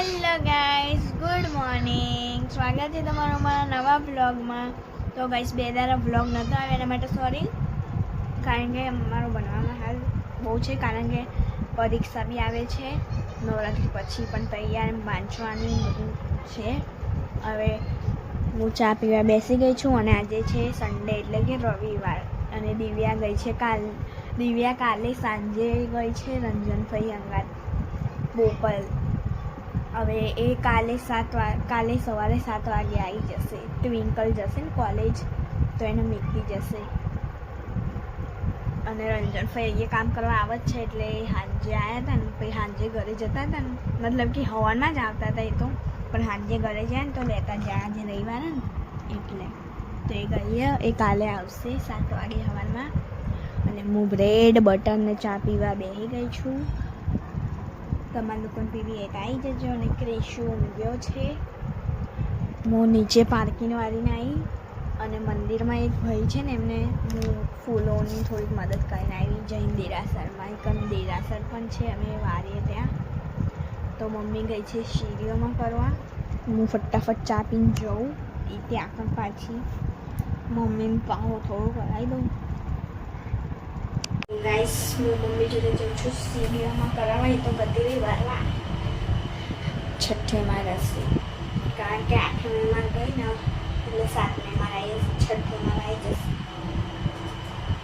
Hello guys, good morning. સ્વાગત છે તમારું મારા નવા બ્લોગમાં. તો ગાઈસ, બે દાડા બ્લોગ નહોતો આવે એના માટે સોરી, કારણ કે મારો ભણવામાં હાલ બહુ છે, કારણ કે પરીક્ષા બી આવે છે નવરાત્રિ પછી, પણ તૈયાર વાંચવાની બધું છે. હવે હું ચા પીવા બેસી ગઈ છું અને આજે છે સન્ડે એટલે કે રવિવાર, અને દિવ્યા કાલે સાંજે ગઈ છે રંજનભાઈ અંગાત બોપલ. હવે એ કાલે સવારે 7 વાગે આવી જશે. ટ્વિંકલ જશે ને કોલેજ, તો એને મૂકી જશે. અને રંજનભાઈ એ કામ કરવા આવે જ છે, એટલે સાંજે આવ્યા હતા ને, પછી સાંજે ઘરે જતા હતા ને, મતલબ કે હવારમાં જ આવતા હતા એ તો, પણ સાંજે ઘરે જાય ને તો લેતા જાય, આજે રવિવાર ને એટલે. તો એ ગઈએ, એ કાલે આવશે 7 વાગે સવારમાં. અને હું બ્રેડ બટર ને ચા પીવા બેસી ગઈ છું. તમારા લોકોને પીવી એક આવી જજો. અને ક્રેશુ ઊંઘ્યો છે. હું નીચે પાર્કિંગ વાળીને આવી, અને મંદિરમાં એક ભાઈ છે ને, એમને હું ફૂલોની થોડીક મદદ કરીને આવી. જૈન દેરાસરમાં એક દેરાસર પણ છે, અમે વારીએ ત્યાં. તો મમ્મી ગઈ છે સીડીઓમાં કરવા. હું ફટાફટ ચા પીને જાઉં એ ત્યાં પણ પાછી મમ્મીને પાહો થોડો કરાવી દઉં. ગાઈસ, હું મમ્મી જોડે જાઉં છું સીડીઓમાં કરાવવા. તો બધી વારવા છઠ્ઠીમાં રહેશે, કારણ કે 8મીમાં ગઈ ને એટલે 7મીમાં આવી જશે, 6મીમાં આવી જશે.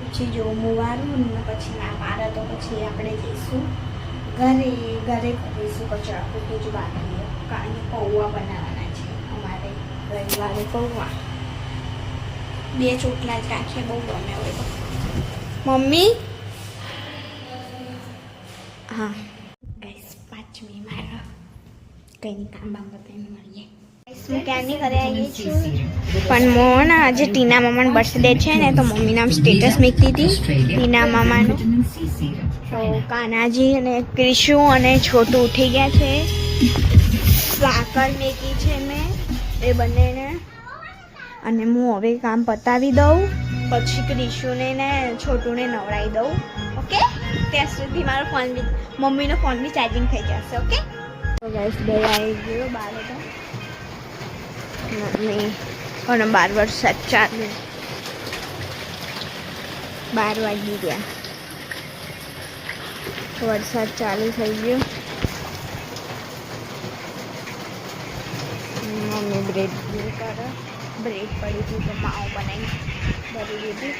પછી જો હું વારું ને પછી ના પાડે તો પછી આપણે જઈશું ઘરે કરીશું કચરા પોતું જ બાકી, કારણ કે પૌવા બનાવવાના છે અમારે રવિવારે. પૌવા 2 ચોટલા જ રાખીએ, બહુ ગમે હોય તો. મમ્મી હા ગાઈસ, 5મી મારા કંઈ કામ બામ બતાવીને મળીએ. હું ક્યારની ઘરે આવી છું, પણ મોન આજે ટીના મામાનો બર્થડે છે ને, તો મમ્મી નામ સ્ટેટસ મૂકી હતી ટીના મામાનું. તો કાનાજી અને ક્રિશુ અને છોટું ઉઠી ગયા છે. સાકર મેકી છે મેં એ બંનેને, અને હું હવે કામ પતાવી દઉં, પછી ક્રિશુને ને છોટુને નવડાવી દઉં. ઓકે, ત્યાં સુધી મારો ફોન બી, મમ્મીનો ફોન બી ચાર્જિંગ થઈ જશે. ઓકે. તો ગાઈસ, બે આવી ગયો 12 તો મમ્મી અને 12 વરસાદ ચાલુ, 12 વાગી ગયા, વરસાદ ચાલુ થઈ ગયો. મમ્મી બ્રેડ કરે, બ્રેડ પડી હતી તો માવો બનાવી ભરી દીધી.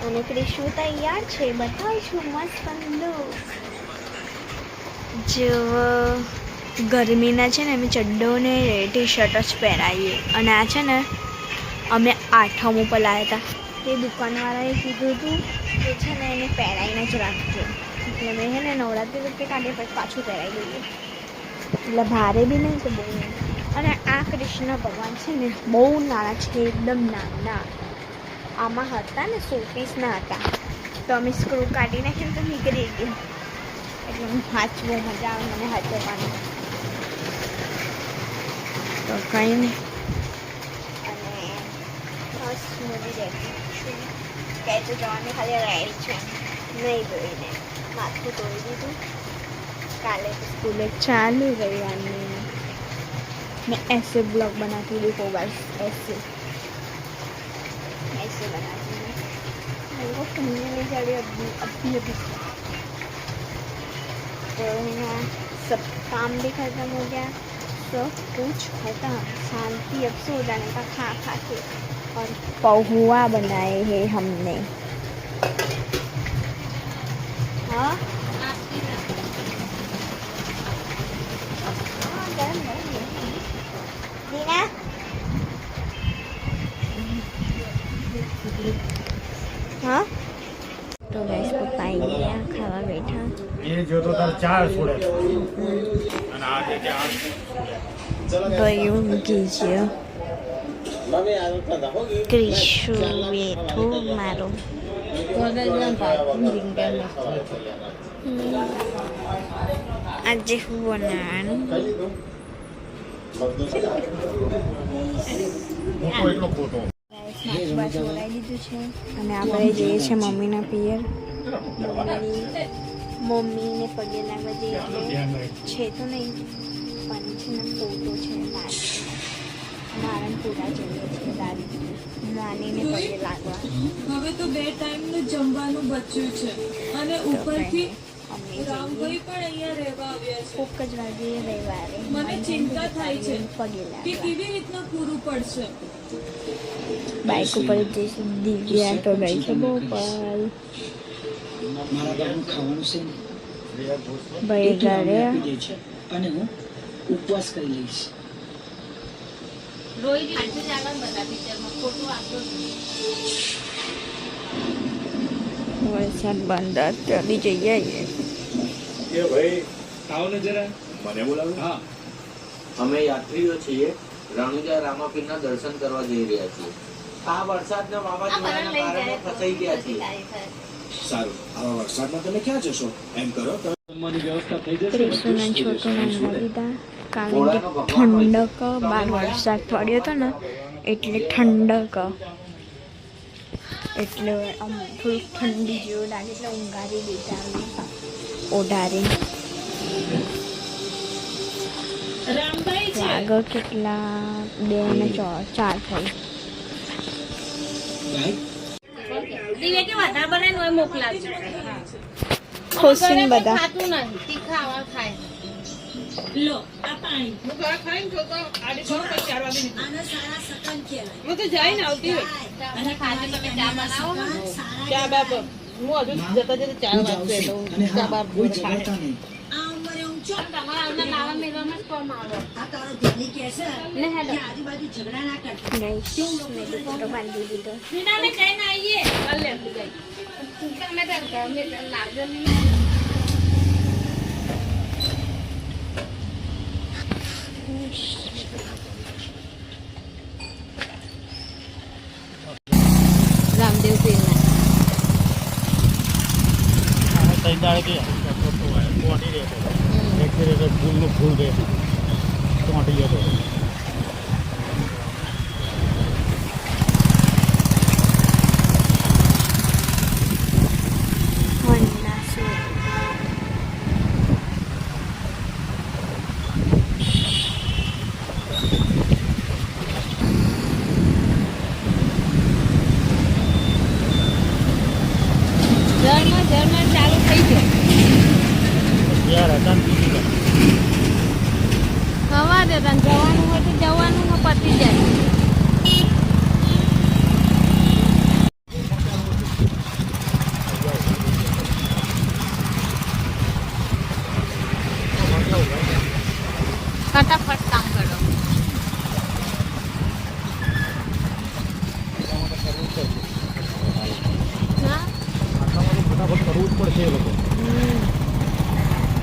અને ક્રિશુ તૈયાર છે, બતાવું છું મસ્ત લુક. જો ગરમીના છે ને, અમે ચડ્ડો ને ટી-શર્ટ જ પહેરાવીએ. અને આ છે ને, અમે 8મ ઉપર લાવ્યા હતા, તે દુકાનવાળાએ કીધું હતું કે છે ને એને પહેરાવીને જ રાખજો, એટલે મેં છે ને નવરાત્રિ રૂપે કાઢે પછી પાછું પહેરાવી દઈએ, એટલે ભારે બી નહીં તો બહુ નહીં. અને આ કૃષ્ણ ભગવાન છે ને, બહુ નાના છે, એકદમ નાના. આમાં હતા ને શોપીસના હતા, તો અમે સ્ક્રૂ કાઢી નાખીને તો નીકળી ગયું, એટલે હું બહુ મજા આવે મને હાચવવાની. તો કંઈ નહીં. અને બસ હું બી રેડી છું, ક્યાંય તો જવાની ખાલી રેડી છે, નહીં ધોઈને માથું ધોઈ દીધું. કાલે તો સ્કૂલે ચાલુ રવિવારની. मैं ऐसे ब्लॉग बनाती हूँ, देखो गाइस, ऐसे बनाती हूँ। मेरे को सुनने में चढ़ी अभी तो यहाँ सब काम भी खत्म हो गया, सब कुछ खत्म, शांति अब सो जाने का खा के। और पहुआ बनाए हैं हमने। हाँ दीना हाँ, तो गाइस पप्पा आई गया, खावा बैठा. ये जो तो तार 4 छोड़े અને આ જે 8 ગયું ગીજ્યો ક્રિશુ બેઠો મારો. આજે હું બનાવવાનું એટલો ખોટો બાજુ બોલાવી દીધું છે, અને આપણે જઈએ છીએ મમ્મીના પિયર. મમ્મી મમ્મીને પગે લાગવા જઈએ એટલે ધ્યાન રાખ. છે તો નહીં પણ છે ને ફોટો છે નારણપુરા જઈએ છીએ દાદી નાનીને પગે લાગવા હવે તો 2 ટાઈમનું જમવાનું બચ્યું છે અને તો ઉપરથી અમે રામભાઈ પણ અહીંયા રહેવા આવ્યા છે. કોક જ વાગે રવિવારે મને ચિંતા થાય છે પગે કે લાગવા કેવી રીતના પૂરું પડશે. બાઇક ઉપર જઈશું દિવ્યા તો ગઈ છે બોપલ મારા ઘરનું ખાવાનું છે ને ભાઈ એ તું ઘરે અમને આપી દે છે અને હું ઉપવાસ કરી લઈશ. વરસાદ બંધ અત્યારથી જઈ આવીએ કે ભાઈ આવો ને જરા મને બોલાવો. હા, અમે યાત્રીઓ છીએ રણુજા રામાપીરના દર્શન કરવા જઈ રહ્યા છીએ. આ વરસાદના વાવાઝોડાના કારણે ફસાઈ ગયા છીએ. સારું. આવા વરસાદમાં તમે ક્યાં જશો? એમ કરો તમે જમવાની વ્યવસ્થા થઈ જશે. ત્રિશુના છોટુના લીધા કારણ કે ઠંડક બાર વરસાદ પડ્યો હતો ને એટલે ઠંડક એટલે આમ થોડુંક ઠંડી જેવું લાગે એટલે ઊંઘારી દીધા અમે ઓઢારી રામભાઈ છે આગળ કેટલા 2 ને 4 થઈ ભાઈ ખુશી બધા લો આ પાણી આના સારા સકન કહેવાય. અને તમારી હું જાઉં છું અને હા કોઈ ઝઘડતા નહીં. આ ઉંમરે ઊંચો આ તારો ધ્યાની કહે છે કે આજુબાજુ ઝઘડા ના કરતા. મેં ફોટો બાંધી દીધો રામદેવ પીરના ત્રણ દાડે કે ચોંટી રહે એક ફેર ફૂલનું ફૂલ રહે ચોંટી જતો હોન્ડા છે જર્મન ચાલુ થઈ ગયો યાર હતા ને બીજી વાર. હવા દે તને જવાનું હોય તો જવાનું પતી જાય ફટાફટ કામ કરો હા આટલામાં તો ફટાફટ કરવું જ પડશે એ લોકો.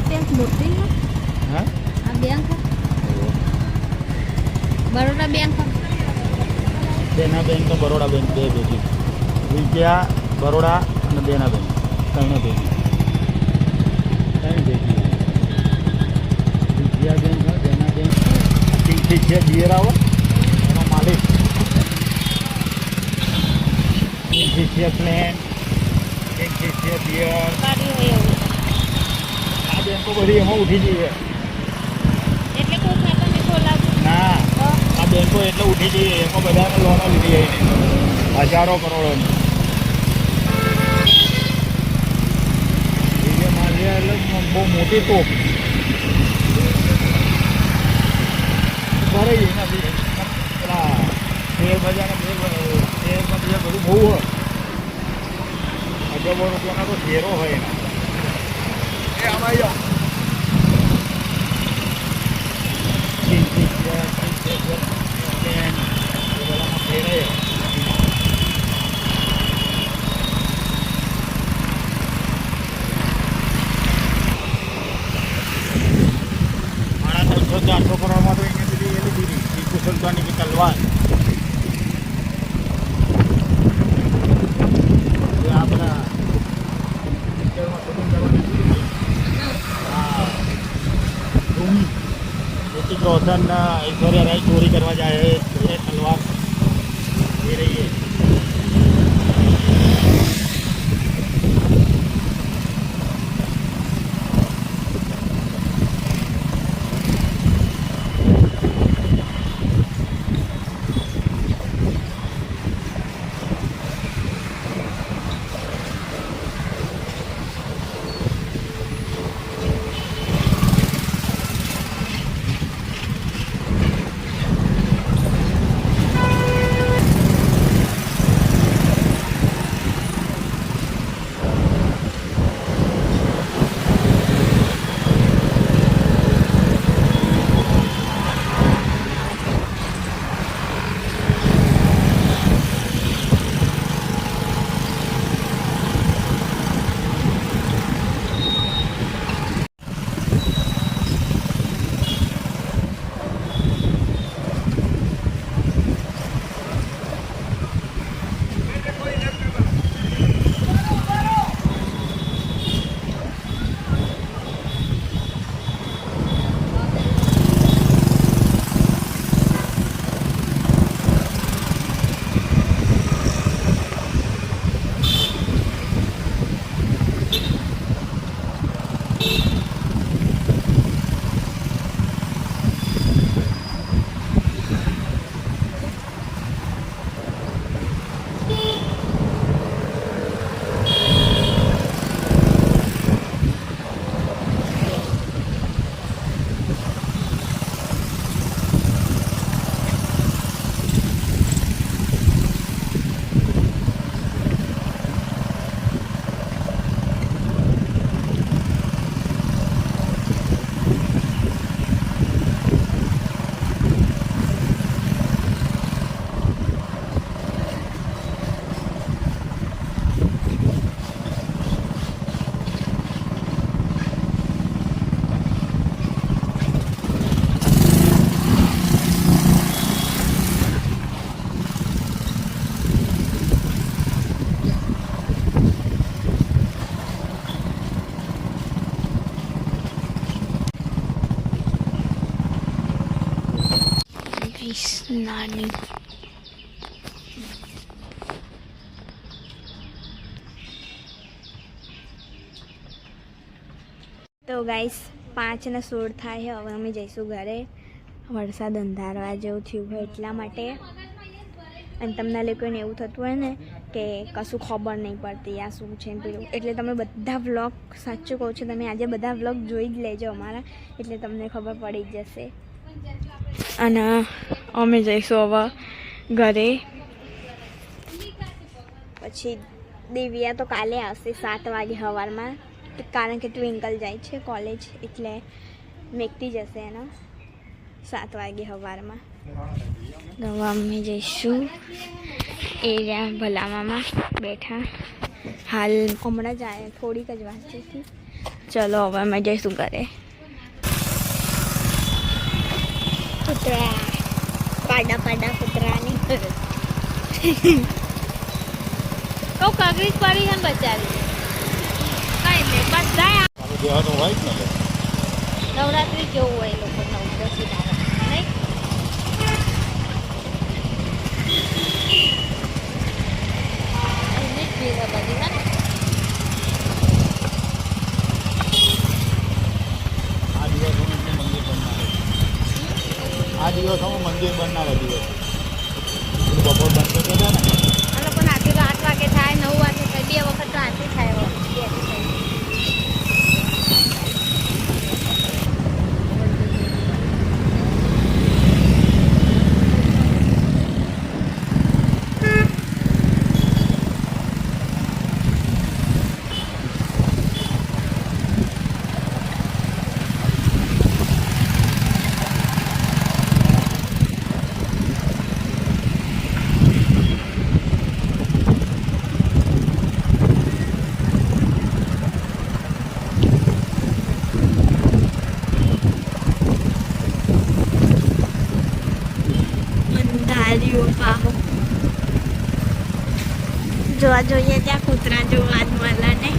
બેંક મોટી ને હા આ બેંક બરોડા બેંક દેના બેંક તો બરોડા બેંક બે ભેગી વિજયા બરોડા અને દેના બેંક ત્રણે ભેગી વિજયા બેંક હોય દેના બેંક પિંકી છે બિયર આવો એનો માલિક પિંકી છે પ્લેન પિંકી છે બિયર ગાડી હોય એવું આ બેંકો બધી એમાં ઉઠી જઈએ એટલે કોઈ ખાતા નહીં ખોલાતું ના આ બેંકો એટલે ઉઠી જઈએ એમાં બધાને લોનો લીધી આવી હજારો કરોડોની વિજય માલ્યા એટલે બહુ મોટી તોપ ભરાઈ એનાથી પેલા શેર બજારના શેરમાં બીજા બધું બહુ હોય અજબો રૂપિયાના તો શેરો હોય એના એ આમાં જાઓ મારા 300-400 કરોડમાં તો એને બધી એની દીધી ટીપુ સુલતાનની की तलवार એ આપણા પિક્ચરમાં શૂટિંગ કરવાની હા ધૂમ ઋતિક રોશન ઐશ્વર્યા રાય ચોરી કરવા જાય એ તલવાર એ રહી है નાની તો ગાઈસ 5:16 થાય હવે અમે જઈશું ઘરે. વરસાદ અંધારવા જેવું થયું હોય એટલા માટે. અને તમને લોકોને એવું થતું હોય ને કે કશું ખબર નહીં પડતી આ શું છે પેલું, એટલે તમે બધા વ્લોગ, સાચું કહું છું, તમે આજે બધા વ્લોગ જોઈ જ લેજો અમારા, એટલે તમને ખબર પડી જ જશે. અને અમે જઈશું હવે ઘરે. પછી દિવ્યા તો કાલે આવશે 7 વાગે સવારમાં, કારણ કે ટ્વિંકલ જાય છે કોલેજ, એટલે મેકતી જશે એના 7 વાગે સવારમાં. તો અમે જઈશું એરિયા ભલામામાં બેઠા, હાલ હમણાં જ આવ્યા, થોડીક જ વાત છે. ચલો હવે અમે જઈશું ઘરે. કૂતરા પાડા પાડા કૂતરાની કહું કાગરી પડી છે ને બચારી કઈ નહીં બધા દેવાનું હોય જ ને. નવરાત્રી જેવું હોય એ લોકો 9-10 નહીં અહીંની જ ભીડ છે બધી હે ને. આ દિવસોમાં મંદિર બનાવે દિવસ બપોર બંધ કરતા હતા ને. આ લોકો આરતી તો 8 વાગે થાય, 9 વાગે થાય, 2 વખત તો આરતી થાય. જોવા જોઈએ ત્યાં કૂતરા જોવા જ મળે ને.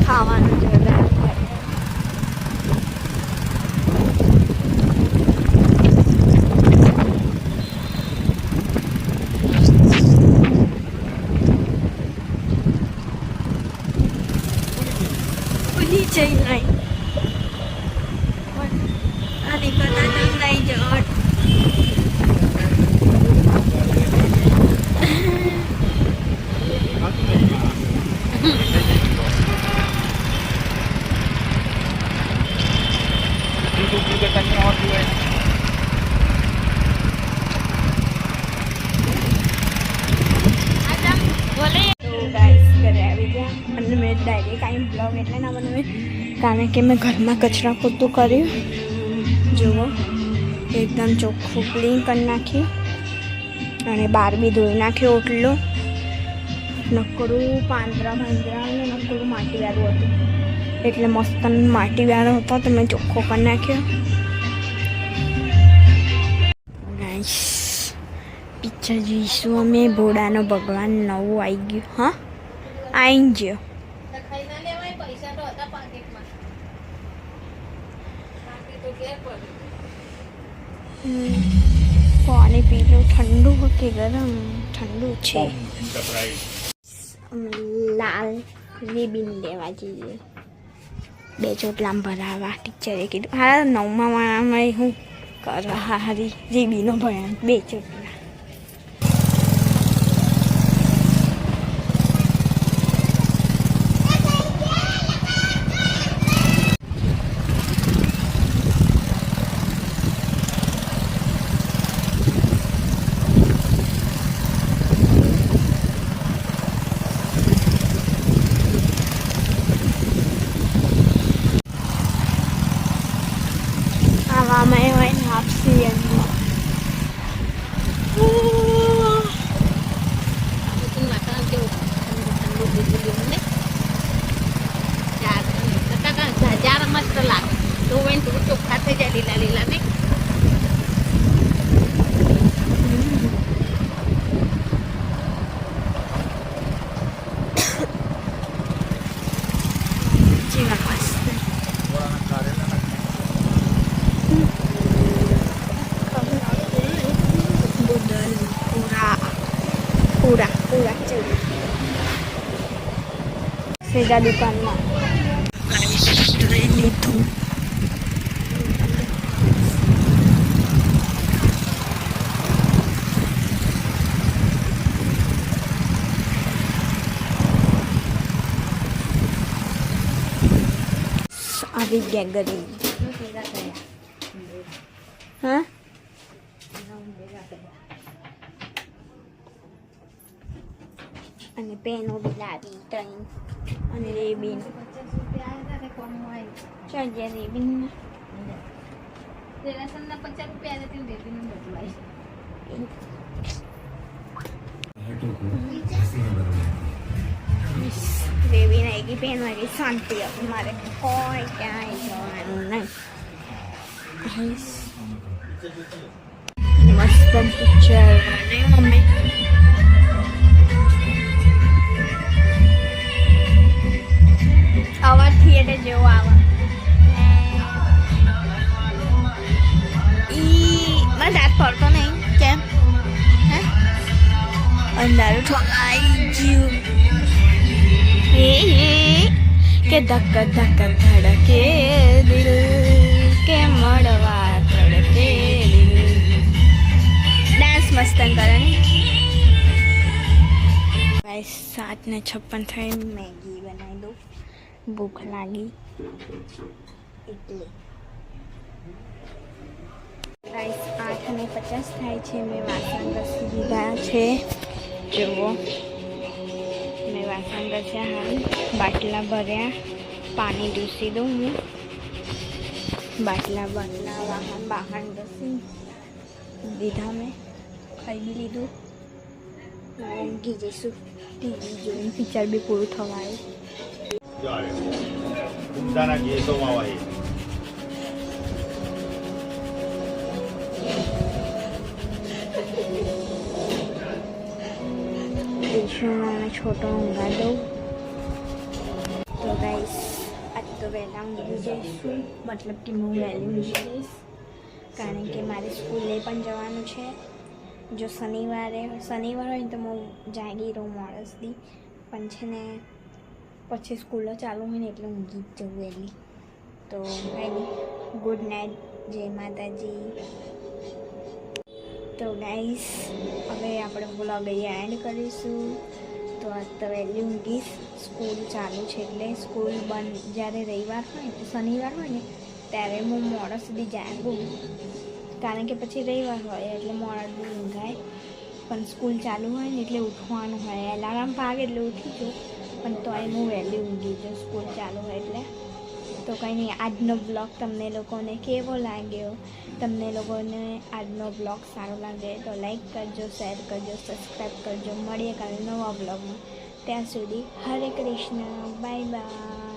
ખાવાનું છે ભૂલી જઈ નહીં અને કદાચ લઈ જાઓ. ડાયરેક્ટ આઈ બ્લોગ એટલે ના બનાવે, કારણ કે મેં ઘરમાં કચરા પોતું કર્યું. જુઓ એકદમ ચોખ્ખું ક્લીન કરી નાખ્યું, અને બહાર બી ધોઈ નાખ્યો. ઓટલો નકરું પાંદરા ને નકરું માટીવાળું હતું, એટલે મસ્ત માટીવાળો હતો તો મેં ચોખ્ખો કરી નાખ્યો. પિક્ચર જોઈશું અમે. ભોળાનો ભગવાન નવું આવી ગયું. હા આવી ગયો. પાણી પી લો. ઠંડુ કે ગરમ? ઠંડુ છે. લાલ રિબિન લેવા જઈએ, 2 ચોટલામાં ભરાવા. ટીચરે કીધું હા 9માં હું કરવા હારી રિબીનો ભરાય 2 ચોટલા. કેવા મસ્ત વડાના કારેલા ગુડલ પૂરા પૂરા પૂરા ચલ સીધા દુકાનમાં લીધું આવી ગયા ગરીબ હા અને પેનો બી લાવી ત્રણ અને રેબીન ચાલ ગયા રેબીન રેબીન આવી ગઈ પેન વાળી શાંતિ હતી મારે કોઈ ક્યાંય જવાનું નહીં મસ્ત પિક્ચર નહીં મમ્મી આવા થિયેટર જેવો આવે મારા દાંત પડતો નહીં કેમ હે અંધારું ઠોકાઈ ગયું કે ધક ધક ધડકે દિલ કે મળવા તડકે દિલ ડાન્સ મસ્ત કરે ને 7:56 થઈ મેગી બનાવી દઉં ભૂખ લાગી એટલે ગાઈસ 8:50 થાય છે મેં વાસણ ઘસી દીધા છે જુઓ મેં વાસણ ઘસ્યા હાલ બાટલા ભર્યા પાણી ઢૂસી દઉં હું બાટલા વાહન ઘસી દીધા મેં ખાઈ બી લીધું ઊંઘી જઈશું ટીવી જોઈને પિક્ચર બી પૂરું થવા આવ્યું ઉમદાના ગેસોમાં હોય અને છોટો ઊંઘા દઉં તો ગાઈસ આજ તો વહેલા ઊંઘી જઈશું મતલબ કે હું વહેલી ઊંઘી જઈશ કારણ કે મારે સ્કૂલે પણ જવાનું છે જો શનિવાર હોય ને તો હું જાગી રહું મોડસથી પણ છે ને પછી સ્કૂલો ચાલુ હોય ને એટલે ઊંઘી જ જવું વહેલી તો કંઈ નહીં ગુડ નાઇટ જય માતાજી તો ગાઈસ હવે આપણે વ્લોગ અહીંયા એન્ડ કરીશું તો આજ તો વહેલી ઊંઘીશ સ્કૂલ ચાલુ છે એટલે સ્કૂલ બંધ જ્યારે રવિવાર હોય ને શનિવાર હોય ને ત્યારે હું મોડા સુધી જાગું કારણ કે પછી રવિવાર હોય એટલે મોડા સુધી ઊંઘાય પણ સ્કૂલ ચાલુ હોય ને એટલે ઉઠવાનું હોય એલાર્મ વાગે એટલે ઉઠી જાઉં પણ તોય હું વહેલી ઊંઘી જાઉં સ્કૂલ ચાલુ હોય એટલે તો કંઈ નહીં આજનો બ્લોગ તમને લોકોને કેવો લાગ્યો તમને લોકોને આજનો બ્લોગ સારો લાગે તો લાઈક કરજો શેર કરજો સબસ્ક્રાઈબ કરજો મળીએ કાલે નવા બ્લોગમાં ત્યાં સુધી હરે કૃષ્ણ બાય બાય